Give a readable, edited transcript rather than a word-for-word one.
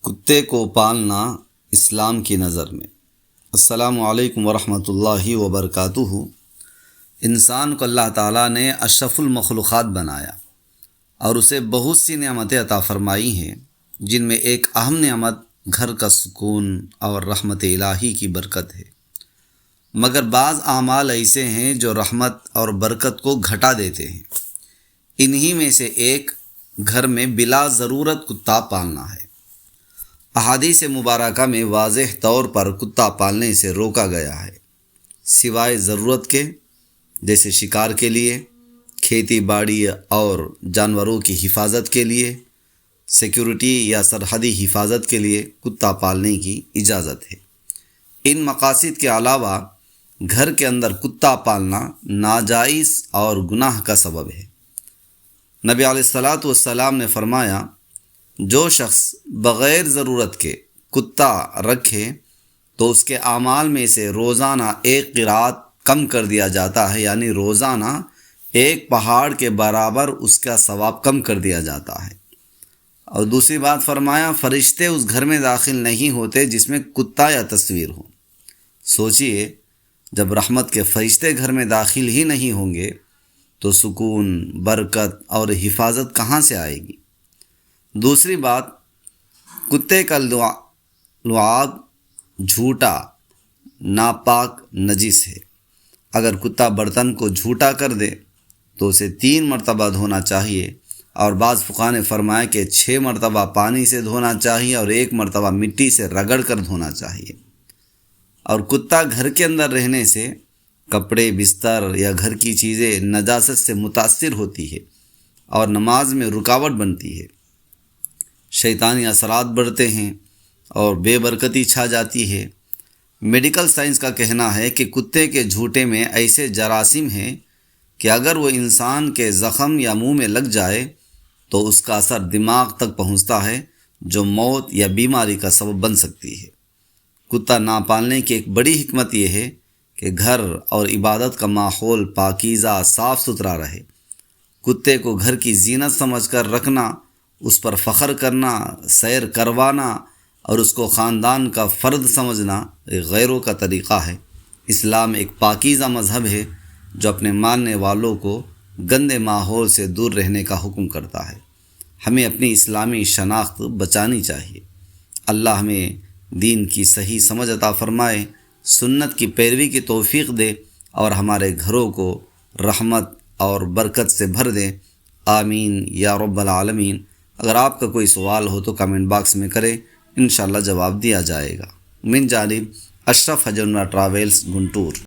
کتے کو پالنا اسلام کی نظر میں۔ السلام علیکم ورحمۃ اللہ وبرکاتہ۔ انسان کو اللہ تعالیٰ نے اشرف المخلوقات بنایا اور اسے بہت سی نعمتیں عطا فرمائی ہیں، جن میں ایک اہم نعمت گھر کا سکون اور رحمت الہی کی برکت ہے۔ مگر بعض اعمال ایسے ہیں جو رحمت اور برکت کو گھٹا دیتے ہیں۔ انہی میں سے ایک گھر میں بلا ضرورت کتا پالنا ہے۔ احادیث مبارکہ میں واضح طور پر کتا پالنے سے روکا گیا ہے، سوائے ضرورت کے، جیسے شکار کے لیے، کھیتی باڑی اور جانوروں کی حفاظت کے لیے، سیکیورٹی یا سرحدی حفاظت کے لیے کتا پالنے کی اجازت ہے۔ ان مقاصد کے علاوہ گھر کے اندر کتا پالنا ناجائز اور گناہ کا سبب ہے۔ نبی علیہ الصلاۃ والسلام نے فرمایا، جو شخص بغیر ضرورت کے کتا رکھے تو اس کے اعمال میں سے روزانہ ایک قرات کم کر دیا جاتا ہے، یعنی روزانہ ایک پہاڑ کے برابر اس کا ثواب کم کر دیا جاتا ہے۔ اور دوسری بات فرمایا، فرشتے اس گھر میں داخل نہیں ہوتے جس میں کتا یا تصویر ہو۔ سوچئے، جب رحمت کے فرشتے گھر میں داخل ہی نہیں ہوں گے تو سکون، برکت اور حفاظت کہاں سے آئے گی؟ دوسری بات، کتے کا لعاب جھوٹا، ناپاک، نجس ہے۔ اگر کتا برتن کو جھوٹا کر دے تو اسے 3 مرتبہ دھونا چاہیے، اور بعض فقہاء نے فرمایا کہ 6 مرتبہ پانی سے دھونا چاہیے اور 1 مرتبہ مٹی سے رگڑ کر دھونا چاہیے۔ اور کتا گھر کے اندر رہنے سے کپڑے، بستر یا گھر کی چیزیں نجاست سے متاثر ہوتی ہے اور نماز میں رکاوٹ بنتی ہے، شیطانی اثرات بڑھتے ہیں اور بے برکتی چھا جاتی ہے۔ میڈیکل سائنس کا کہنا ہے کہ کتے کے جھوٹے میں ایسے جراثیم ہیں کہ اگر وہ انسان کے زخم یا منہ میں لگ جائے تو اس کا اثر دماغ تک پہنچتا ہے، جو موت یا بیماری کا سبب بن سکتی ہے۔ کتا نہ پالنے کی ایک بڑی حکمت یہ ہے کہ گھر اور عبادت کا ماحول پاکیزہ، صاف ستھرا رہے۔ کتے کو گھر کی زینت سمجھ کر رکھنا، اس پر فخر کرنا، سیر کروانا اور اس کو خاندان کا فرد سمجھنا ایک غیروں کا طریقہ ہے۔ اسلام ایک پاکیزہ مذہب ہے جو اپنے ماننے والوں کو گندے ماحول سے دور رہنے کا حکم کرتا ہے۔ ہمیں اپنی اسلامی شناخت بچانی چاہیے۔ اللہ ہمیں دین کی صحیح سمجھ عطا فرمائے، سنت کی پیروی کی توفیق دے اور ہمارے گھروں کو رحمت اور برکت سے بھر دے۔ آمین یا رب العالمین۔ اگر آپ کا کوئی سوال ہو تو کمنٹ باکس میں کریں، انشاءاللہ جواب دیا جائے گا۔ من جانب اشرف حجر ٹراویلز، گنٹور۔